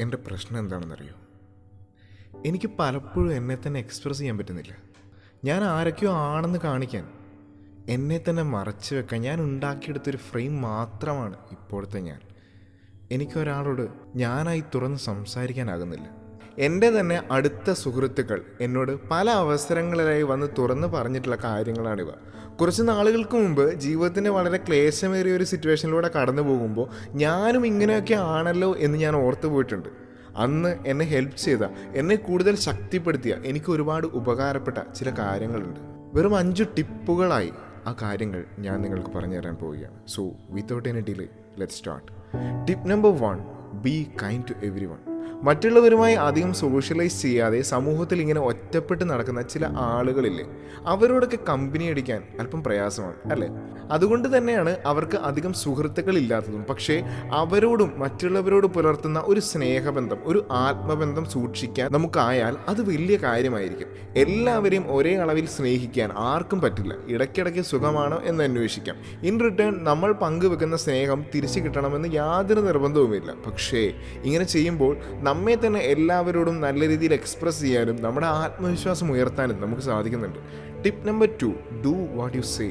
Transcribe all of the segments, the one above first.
എൻ്റെ പ്രശ്നം എന്താണെന്നറിയോ? എനിക്ക് പലപ്പോഴും എന്നെ തന്നെ എക്സ്പ്രസ് ചെയ്യാൻ പറ്റുന്നില്ല. ഞാൻ ആരൊക്കെയോ ആണെന്ന് കാണിക്കാൻ, എന്നെ തന്നെ മറച്ചു വെക്കാൻ ഞാൻ ഉണ്ടാക്കിയെടുത്തൊരു ഫ്രെയിം മാത്രമാണ് ഇപ്പോഴത്തെ ഞാൻ. എനിക്കൊരാളോട് ഞാനായി തുറന്ന് സംസാരിക്കാനാകുന്നില്ല. എൻ്റെ തന്നെ അടുത്ത സുഹൃത്തുക്കൾ എന്നോട് പല അവസരങ്ങളിലായി വന്ന് തുറന്ന് പറഞ്ഞിട്ടുള്ള കാര്യങ്ങളാണിവ. കുറച്ച് നാളുകൾക്ക് മുമ്പ് ജീവിതത്തിൻ്റെ വളരെ ക്ലേശമേറിയ ഒരു സിറ്റുവേഷനിലൂടെ കടന്നു പോകുമ്പോൾ ഞാനും ഇങ്ങനെയൊക്കെ ആണല്ലോ എന്ന് ഞാൻ ഓർത്തു പോയിട്ടുണ്ട്. അന്ന് എന്നെ ഹെൽപ്പ് ചെയ്ത, എന്നെ കൂടുതൽ ശക്തിപ്പെടുത്തിയ, എനിക്ക് ഒരുപാട് ഉപകാരപ്പെട്ട ചില കാര്യങ്ങളുണ്ട്. വെറും 5 ടിപ്പുകളായി ആ കാര്യങ്ങൾ ഞാൻ നിങ്ങൾക്ക് പറഞ്ഞു തരാൻ പോവുകയാണ്. So without any delay let's start. Tip number 1, be kind to everyone. മറ്റുള്ളവരുമായി അധികം സോഷ്യലൈസ് ചെയ്യാതെ സമൂഹത്തിൽ ഇങ്ങനെ ഒറ്റപ്പെട്ട് നടക്കുന്ന ചില ആളുകളില്ലേ, അവരോടൊക്കെ കമ്പനി അടിക്കാൻ അല്പം പ്രയാസമാണ് അല്ലേ? അതുകൊണ്ട് തന്നെയാണ് അവർക്ക് അധികം സുഹൃത്തുക്കളില്ലാത്തതും. പക്ഷേ അവരോടും മറ്റുള്ളവരോട് പുലർത്തുന്ന ഒരു സ്നേഹബന്ധം, ഒരു ആത്മബന്ധം സൂക്ഷിക്കാൻ നമുക്കായാൽ അത് വലിയ കാര്യമായിരിക്കും. എല്ലാവരെയും ഒരേ അളവിൽ സ്നേഹിക്കാൻ ആർക്കും പറ്റില്ല. ഇടയ്ക്കിടയ്ക്ക് സുഖമാണോ എന്ന് അന്വേഷിക്കാം. ഇൻ റിട്ടേൺ നമ്മൾ പങ്കുവെക്കുന്ന സ്നേഹം തിരിച്ചു കിട്ടണമെന്ന് യാതൊരു നിർബന്ധവുമില്ല. പക്ഷേ ഇങ്ങനെ ചെയ്യുമ്പോൾ നമ്മെ തന്നെ എല്ലാവരോടും നല്ല രീതിയിൽ എക്സ്പ്രസ് ചെയ്യാനും നമ്മുടെ ആത്മവിശ്വാസം ഉയർത്താനും നമുക്ക് സാധിക്കുന്നുണ്ട്. Tip number 2, do what you say.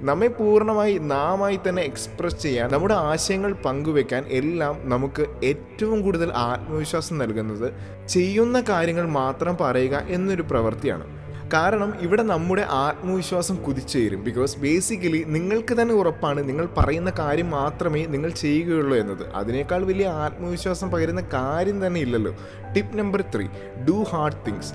നമ്മെ പൂർണ്ണമായി നാമായി തന്നെ എക്സ്പ്രസ് ചെയ്യാൻ, നമ്മുടെ ആശയങ്ങൾ പങ്കുവെക്കാൻ എല്ലാം നമുക്ക് ഏറ്റവും കൂടുതൽ ആത്മവിശ്വാസം നൽകുന്നത് ചെയ്യുന്ന കാര്യങ്ങൾ മാത്രം പറയുക എന്നൊരു പ്രവൃത്തിയാണ്. കാരണം ഇവിടെ നമ്മുടെ ആത്മവിശ്വാസം കുതിച്ചുയരും. ബിക്കോസ് ബേസിക്കലി നിങ്ങൾക്ക് തന്നെ ഉറപ്പാണ് നിങ്ങൾ പറയുന്ന കാര്യം മാത്രമേ നിങ്ങൾ ചെയ്യുകയുള്ളൂ എന്നത്. അതിനേക്കാൾ വലിയ ആത്മവിശ്വാസം പകരുന്ന കാര്യം തന്നെ ഇല്ലല്ലോ. Tip number 3, do hard things.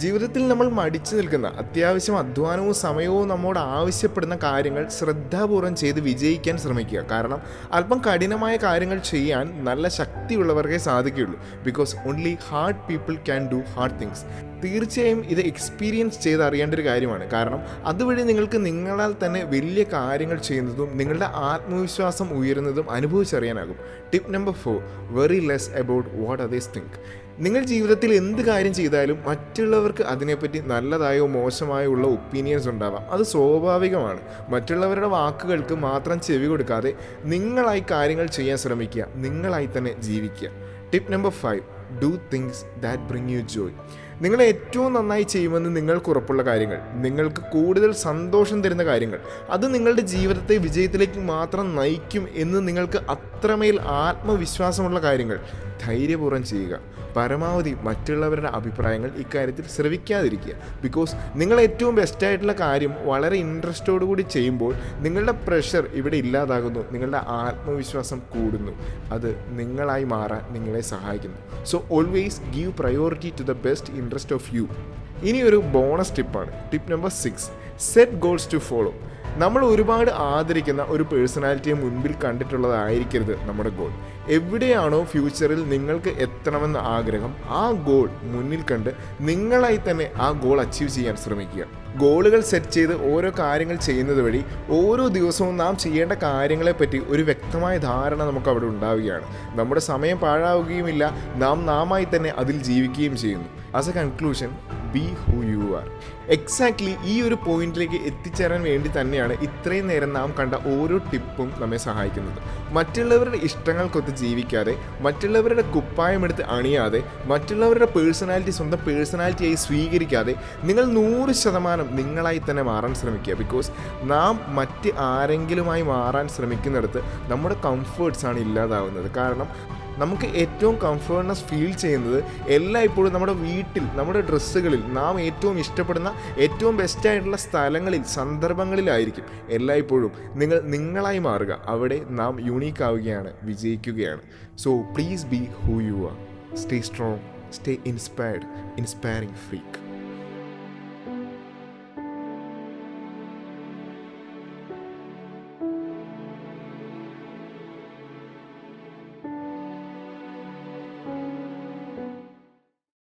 ജീവിതത്തിൽ നമ്മൾ മടിച്ചു നിൽക്കുന്ന, അത്യാവശ്യം അധ്വാനവും സമയവും നമ്മോട് ആവശ്യപ്പെടുന്ന കാര്യങ്ങൾ ശ്രദ്ധാപൂർവം ചെയ്ത് വിജയിക്കാൻ ശ്രമിക്കുക. കാരണം അല്പം കഠിനമായ കാര്യങ്ങൾ ചെയ്യാൻ നല്ല ശക്തിയുള്ളവർക്കേ സാധിക്കുകയുള്ളൂ. Because only hard people can do hard things. തീർച്ചയായും ഇത് എക്സ്പീരിയൻസ് ചെയ്ത് അറിയേണ്ട ഒരു കാര്യമാണ്. കാരണം അതുവഴി നിങ്ങൾക്ക് നിങ്ങളാൽ തന്നെ വലിയ കാര്യങ്ങൾ ചെയ്യുന്നതും നിങ്ങളുടെ ആത്മവിശ്വാസം ഉയരുന്നതും അനുഭവിച്ചറിയാനാകും. Tip number 4, worry less about what others think. നിങ്ങൾ ജീവിതത്തിൽ എന്ത് കാര്യം ചെയ്താലും മറ്റുള്ളവർക്ക് അതിനെപ്പറ്റി നല്ലതായോ മോശമായോ ഉള്ള ഒപ്പീനിയൻസ് ഉണ്ടാവാം. അത് സ്വാഭാവികമാണ്. മറ്റുള്ളവരുടെ വാക്കുകൾക്ക് മാത്രം ചെവി കൊടുക്കാതെ നിങ്ങളായി കാര്യങ്ങൾ ചെയ്യാൻ ശ്രമിക്കുക. നിങ്ങളായി തന്നെ ജീവിക്കുക. Tip number 5, do things that bring you Joy. നിങ്ങൾ ഏറ്റവും നന്നായി ചെയ്യുമെന്ന് നിങ്ങൾക്ക് ഉറപ്പുള്ള കാര്യങ്ങൾ, നിങ്ങൾക്ക് കൂടുതൽ സന്തോഷം തരുന്ന കാര്യങ്ങൾ, അത് നിങ്ങളുടെ ജീവിതത്തെ വിജയത്തിലേക്ക് മാത്രം നയിക്കും എന്ന് നിങ്ങൾക്ക് അത്രമേൽ ആത്മവിശ്വാസമുള്ള കാര്യങ്ങൾ ധൈര്യപൂർവ്വം ചെയ്യുക. പരമാവധി മറ്റുള്ളവരുടെ അഭിപ്രായങ്ങൾ ഇക്കാര്യത്തിൽ ശ്രവിക്കാതിരിക്കുക. ബിക്കോസ് നിങ്ങൾ ഏറ്റവും ബെസ്റ്റായിട്ടുള്ള കാര്യം വളരെ ഇൻട്രസ്റ്റോടു കൂടി ചെയ്യുമ്പോൾ നിങ്ങളുടെ പ്രഷർ ഇവിടെ ഇല്ലാതാകുന്നു, നിങ്ങളുടെ ആത്മവിശ്വാസം കൂടുന്നു. അത് നിങ്ങളായി മാറാൻ നിങ്ങളെ സഹായിക്കുന്നു. So always give priority to the best interest of you. ഇനി ഒരു ബോണസ് ടിപ്പാണ്. Tip number 6, set goals to follow. നമ്മൾ ഒരുപാട് ആദരിക്കുന്ന ഒരു പേഴ്സണാലിറ്റിയെ മുൻപിൽ കണ്ടിട്ടുള്ളതായിരിക്കരുത് നമ്മുടെ ഗോൾ. എവിടെയാണോ ഫ്യൂച്ചറിൽ നിങ്ങൾക്ക് എത്തണമെന്ന ആഗ്രഹം, ആ ഗോൾ മുന്നിൽ കണ്ട് നിങ്ങളായി തന്നെ ആ ഗോൾ അച്ചീവ് ചെയ്യാൻ ശ്രമിക്കുക. ഗോളുകൾ സെറ്റ് ചെയ്ത് ഓരോ കാര്യങ്ങൾ ചെയ്യുന്നത് വഴി ഓരോ ദിവസവും നാം ചെയ്യേണ്ട കാര്യങ്ങളെപ്പറ്റി ഒരു വ്യക്തമായ ധാരണ നമുക്ക് അവിടെ ഉണ്ടാവുകയാണ്. നമ്മുടെ സമയം പാഴാവുകയുമില്ല, നാമായി തന്നെ അതിൽ ജീവിക്കുകയും ചെയ്യുന്നു. As A conclusion, B who you R. Exactly ഈ ഒരു പോയിന്റിലേക്ക് എത്തിച്ചേരാൻ വേണ്ടി തന്നെയാണ് ഇത്രയും നേരം നാം കണ്ട ഓരോ ടിപ്പും നമ്മെ സഹായിക്കുന്നത്. മറ്റുള്ളവരുടെ ഇഷ്ടങ്ങൾക്കൊത്ത് ജീവിക്കാതെ, മറ്റുള്ളവരുടെ കുപ്പായമെടുത്ത് അണിയാതെ, മറ്റുള്ളവരുടെ പേഴ്സണാലിറ്റി സ്വന്തം പേഴ്സണാലിറ്റിയായി സ്വീകരിക്കാതെ നിങ്ങൾ 100% നിങ്ങളായി തന്നെ മാറാൻ ശ്രമിക്കുക. ബിക്കോസ് നാം മറ്റ് ആരെങ്കിലുമായി മാറാൻ ശ്രമിക്കുന്നിടത്ത് നമ്മുടെ കംഫേർട്ട്സാണ് ഇല്ലാതാവുന്നത്. കാരണം നമുക്ക് ഏറ്റവും കംഫർട്ട്നെസ് ഫീൽ ചെയ്യുന്നത് എല്ലായ്പ്പോഴും നമ്മുടെ വീട്ടിൽ, നമ്മുടെ ഡ്രസ്സുകളിൽ, നാം ഏറ്റവും ഇഷ്ടപ്പെടുന്ന ഏറ്റവും ബെസ്റ്റായിട്ടുള്ള സ്ഥലങ്ങളിൽ, സന്ദർഭങ്ങളിലായിരിക്കും. എല്ലായ്പ്പോഴും നിങ്ങളായി മാറുക. അവിടെ നാം യൂണീക്ക് ആവുകയാണ്, വിജയിക്കുകയാണ്. So please be who you are. Stay strong, stay inspired, inspiring freak.